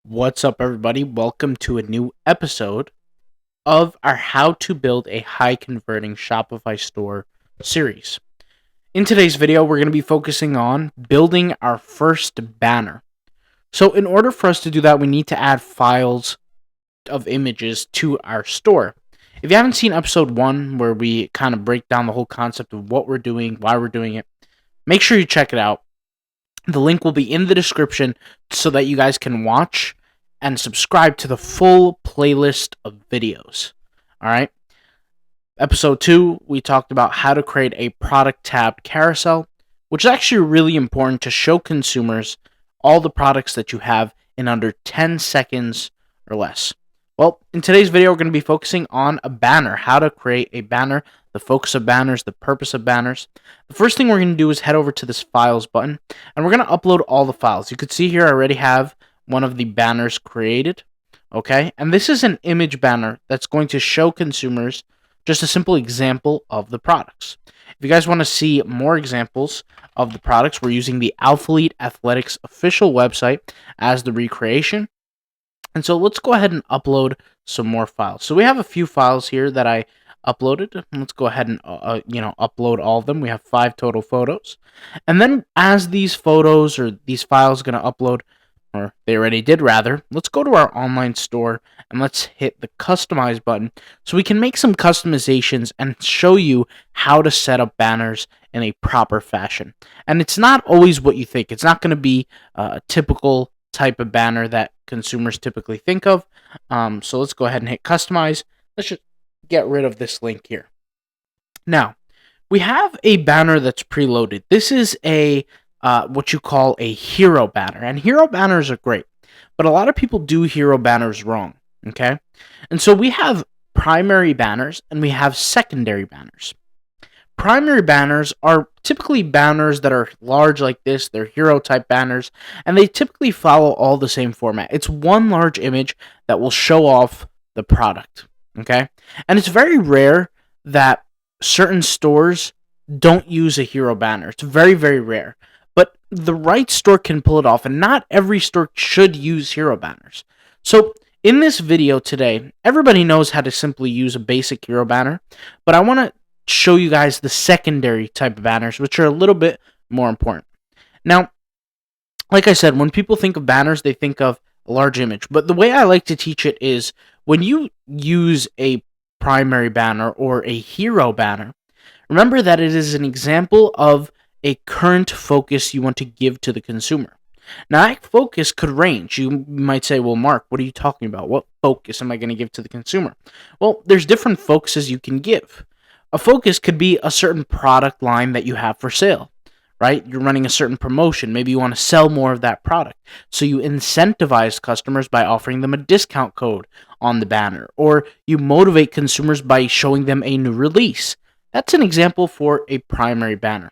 What's up, everybody? Welcome to a new episode of our How to Build a High Converting Shopify Store series. In today's video, we're going to be focusing on building our first banner. So, in order for us to do that, we need to add files of images to our store. If you haven't seen episode 1, where we kind of break down the whole concept of what we're doing, why we're doing it, make sure you check it out. The link will be in the description so that you guys can watch and subscribe to the full playlist of videos. Alright? Episode 2, we talked about how to create a product tabbed carousel, which is actually really important to show consumers all the products that you have in under 10 seconds or less. Well, in today's video, we're going to be focusing on a banner, how to create a banner, the focus of banners, the purpose of banners. The first thing we're going to do is head over to this files button, and we're going to upload all the files. You can see here I already have one of the banners created, okay? And this is an image banner that's going to show consumers just a simple example of the products. If you guys want to see more examples of the products, we're using the Alphalete Athletics official website as the recreation. And so let's go ahead and upload some more files. So we have a few files here that I uploaded. Let's go ahead and upload all of them. We have 5 total photos. And then as these photos or these files are going to upload, or they already did rather, let's go to our online store and let's hit the customize button so we can make some customizations and show you how to set up banners in a proper fashion. And it's not always what you think. It's not going to be a typical type of banner that consumers typically think of. So let's go ahead and hit customize. Let's just get rid of this link here. Now, we have a banner that's preloaded. This is a what you call a hero banner, and hero banners are great, but a lot of people do hero banners wrong, okay? And so we have primary banners and we have secondary banners. Primary banners are typically banners that are large like this. They're hero type banners, and they typically follow all the same format. It's one large image that will show off the product, okay? And it's very rare that certain stores don't use a hero banner. It's very, very rare. But the right store can pull it off, and not every store should use hero banners. So in this video today, everybody knows how to simply use a basic hero banner, but I want to show you guys the secondary type of banners, which are a little bit more important. Now, like I said, when people think of banners, they think of a large image. But the way I like to teach it is when you use a primary banner or a hero banner, remember that it is an example of a current focus you want to give to the consumer. Now, that focus could range. You might say, well, Mark, what are you talking about? What focus am I going to give to the consumer? Well, there's different focuses you can give. A focus could be a certain product line that you have for sale, right? You're running a certain promotion. Maybe you want to sell more of that product. So you incentivize customers by offering them a discount code on the banner, or you motivate consumers by showing them a new release. That's an example for a primary banner.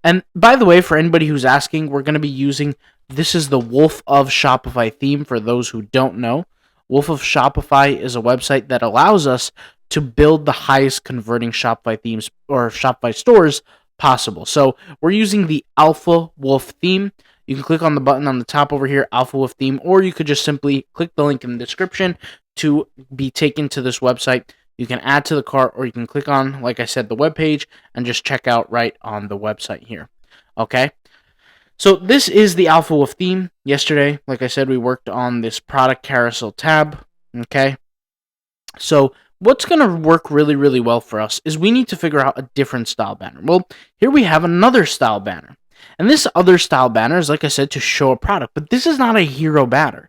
And by the way, for anybody who's asking, we're going to be using, this is the Wolf of Shopify theme for those who don't know. Wolf of Shopify is a website that allows us to build the highest converting Shopify themes or Shopify stores possible. So we're using the Alpha Wolf theme. You can click on the button on the top over here, Alpha Wolf theme, or you could just simply click the link in the description to be taken to this website. You can add to the cart, or you can click on, like I said, the web page and just check out right on the website here. Okay? So this is the Alpha Wolf theme. Yesterday, like I said, we worked on this product carousel tab. Okay? So what's going to work really, really well for us is we need to figure out a different style banner. Well, here we have another style banner. And this other style banner is, like I said, to show a product. But this is not a hero banner.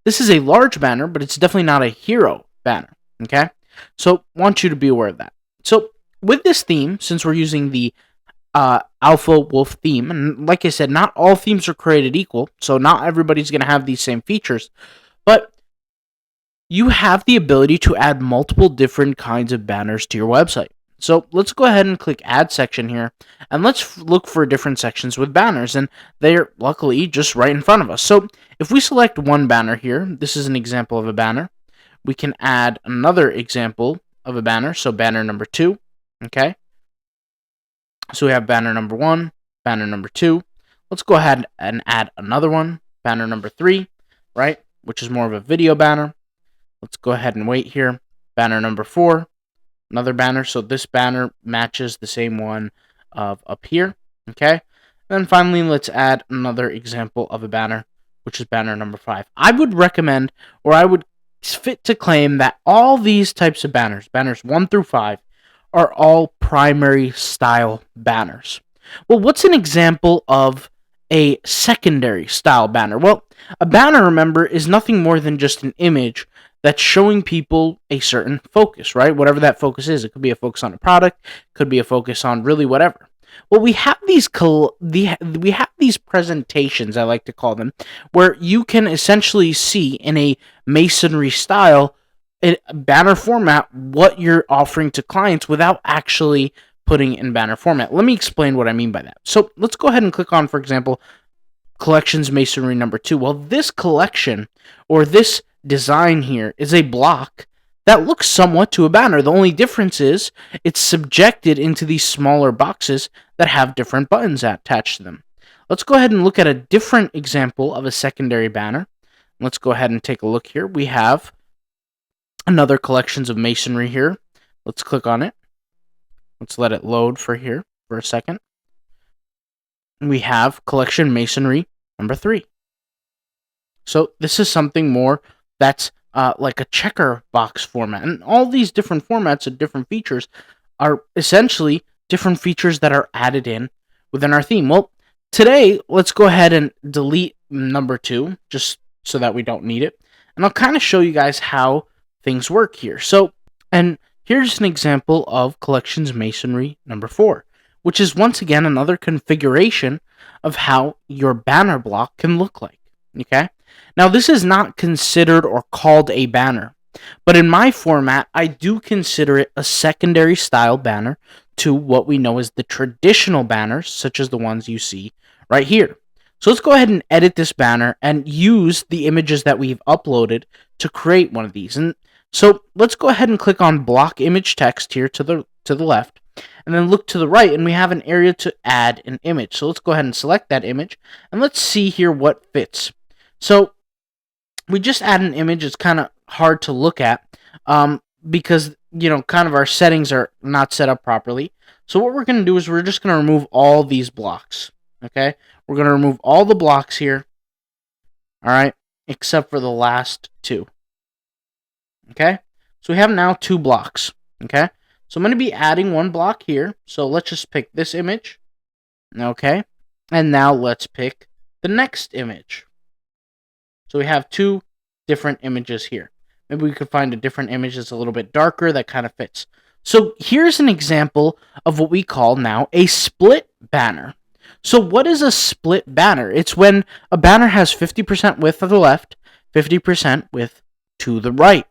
This is a large banner, but it's definitely not a hero banner. Okay? So I want you to be aware of that. So with this theme, since we're using the Alpha Wolf theme, and like I said, not all themes are created equal, so not everybody's going to have these same features, but you have the ability to add multiple different kinds of banners to your website. So let's go ahead and click Add Section here, and let's look for different sections with banners, and they're luckily just right in front of us. So if we select one banner here, this is an example of a banner. We can add another example of a banner, so banner number 2, okay? So we have banner number 1, banner number 2. Let's go ahead and add another one, banner number 3, right? which is more of a video banner. Let's go ahead and wait here. Banner number 4, another banner. So this banner matches the same one of up here. Okay. Then finally, let's add another example of a banner, which is banner number 5. I would recommend, or I would fit to claim, that all these types of banners, banners 1 through 5, are all primary style banners. Well, what's an example of a secondary style banner? Well, a banner, remember, is nothing more than just an image that's showing people a certain focus, right? Whatever that focus is. It could be a focus on a product, could be a focus on really whatever. Well, we have these presentations, I like to call them, where you can essentially see in a masonry style banner format what you're offering to clients without actually putting it in banner format. Let me explain what I mean by that. So let's go ahead and click on, for example, collections masonry number 2. Well, this collection or this design here is a block that looks somewhat to a banner. The only difference is it's subjected into these smaller boxes that have different buttons attached to them. Let's go ahead and look at a different example of a secondary banner. Let's go ahead and take a look here. We have another collections of masonry here. Let's click on it. Let's let it load for here for a second. We have collection masonry number 3. So this is something more that's like a checker box format. And all these different formats and different features are essentially different features that are added in within our theme. Well, today, let's go ahead and delete number 2, just so that we don't need it. And I'll kind of show you guys how things work here. So, and here's an example of collections masonry number 4, which is once again another configuration of how your banner block can look like. Okay? Now, this is not considered or called a banner, but in my format, I do consider it a secondary style banner to what we know as the traditional banners, such as the ones you see right here. So let's go ahead and edit this banner and use the images that we've uploaded to create one of these. And so let's go ahead and click on block image text here to the left, and then look to the right, and we have an area to add an image. So let's go ahead and select that image, and let's see here what fits. So we just add an image. It's kind of hard to look at because, kind of our settings are not set up properly. So what we're going to do is we're just going to remove all these blocks, okay? We're going to remove all the blocks here, all right, except for the last 2, okay? So we have now 2 blocks, okay? So I'm going to be adding 1 block here. So let's just pick this image, okay? And now let's pick the next image. So we have 2 different images here. Maybe we could find a different image that's a little bit darker that kind of fits. So here's an example of what we call now a split banner. So what is a split banner? It's when a banner has 50% width to the left, 50% width to the right.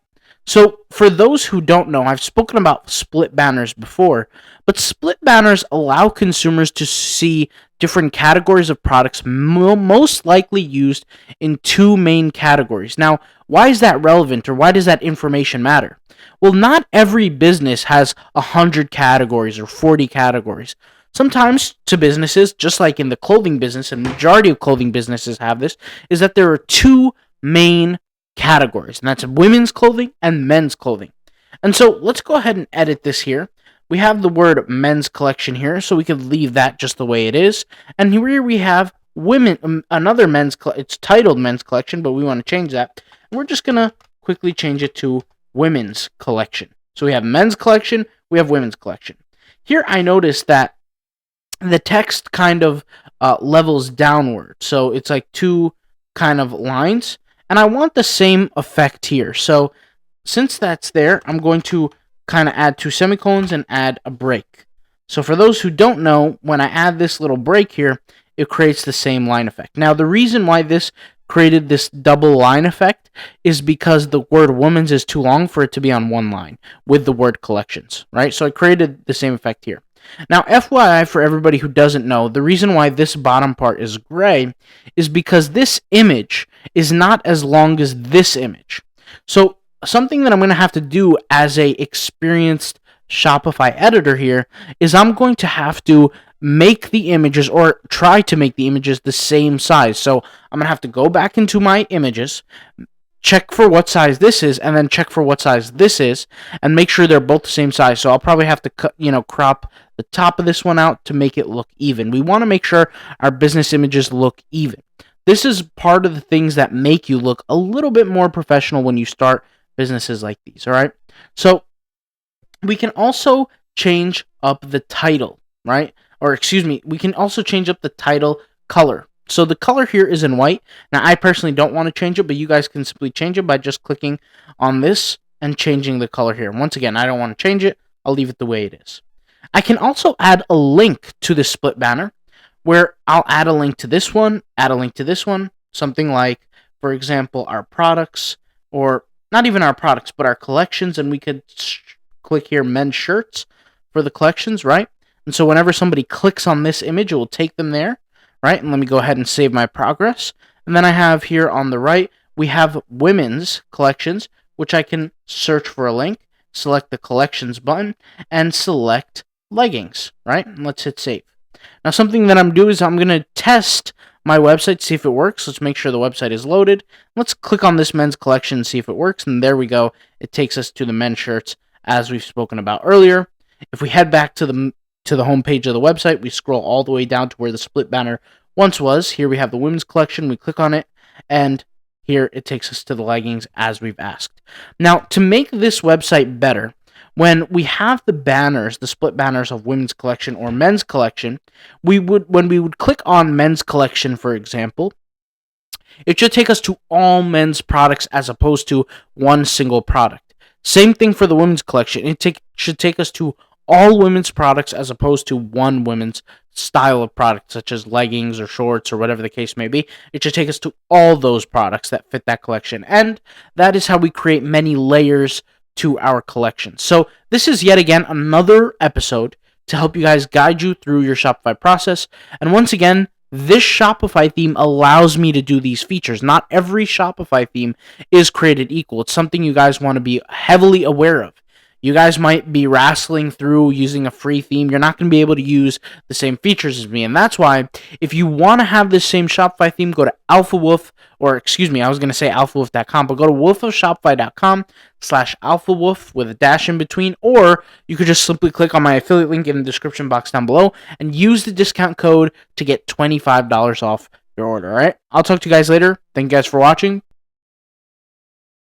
So for those who don't know, I've spoken about split banners before, but split banners allow consumers to see different categories of products most likely used in 2 main categories. Now, why is that relevant, or why does that information matter? Well, not every business has 100 categories or 40 categories. Sometimes to businesses, just like in the clothing business, and majority of clothing businesses have this, is that there are 2 main categories, and that's women's clothing and men's clothing. And so let's go ahead and edit this here. We have the word men's collection here, so we could leave that just the way it is. And here we have another men's, it's titled men's collection, but we want to change that. And we're just going to quickly change it to women's collection. So we have men's collection, we have women's collection. Here I noticed that the text kind of levels downward. So it's like 2 kind of lines. And I want the same effect here. So since that's there, I'm going to kind of add 2 semicolons and add a break. So for those who don't know, when I add this little break here, it creates the same line effect. Now, the reason why this created this double line effect is because the word women's is too long for it to be on one line with the word collections, right? So I created the same effect here. Now, FYI, for everybody who doesn't know, the reason why this bottom part is gray is because this image is not as long as this image. So something that I'm going to have to do as a experienced Shopify editor here is I'm going to have to make the images, or try to make the images, the same size. So I'm going to have to go back into my images, check for what size this is, and then check for what size this is, and make sure they're both the same size. So I'll probably have to crop the top of this one out to make it look even. We want to make sure our business images look even. This is part of the things that make you look a little bit more professional when you start businesses like these, all right? So we can also change up the title, right? Or excuse me, we can also change up the title color. So the color here is in white. Now, I personally don't want to change it, but you guys can simply change it by just clicking on this and changing the color here. Once again, I don't want to change it. I'll leave it the way it is. I can also add a link to this split banner where I'll add a link to this one, add a link to this one, something like, for example, our products, or not even our products, but our collections, and we could click here, men's shirts for the collections, right? And so whenever somebody clicks on this image, it will take them there, right? And let me go ahead and save my progress. And then I have here on the right, we have women's collections, which I can search for a link, select the collections button, and select leggings, right? And let's hit save. Now, something that I'm doing is I'm going to test my website to see if it works. Let's make sure the website is loaded. Let's click on this men's collection and see if it works. And there we go. It takes us to the men's shirts as we've spoken about earlier. If we head back to the home page of the website, we scroll all the way down to where the split banner once was. Here we have the women's collection. We click on it, and here it takes us to the leggings as we've asked. Now, to make this website better, when we have the banners, the split banners of women's collection or men's collection, when we would click on men's collection, for example, it should take us to all men's products as opposed to one single product. Same thing for the women's collection. It should take us to all women's products as opposed to one women's style of product, such as leggings or shorts or whatever the case may be. It should take us to all those products that fit that collection. And that is how we create many layers to our collection. So this is yet again another episode to help you guys guide you through your Shopify process. And once again, this Shopify theme allows me to do these features. Not every Shopify theme is created equal. It's something you guys want to be heavily aware of. You guys might be wrestling through using a free theme. You're not going to be able to use the same features as me. And that's why, if you want to have this same Shopify theme, go to alphawolf, or excuse me, I was going to say alphawolf.com, but go to wolfofshopify.com/alphawolf with a dash in between, or you could just simply click on my affiliate link in the description box down below and use the discount code to get $25 off your order, all right? I'll talk to you guys later. Thank you guys for watching.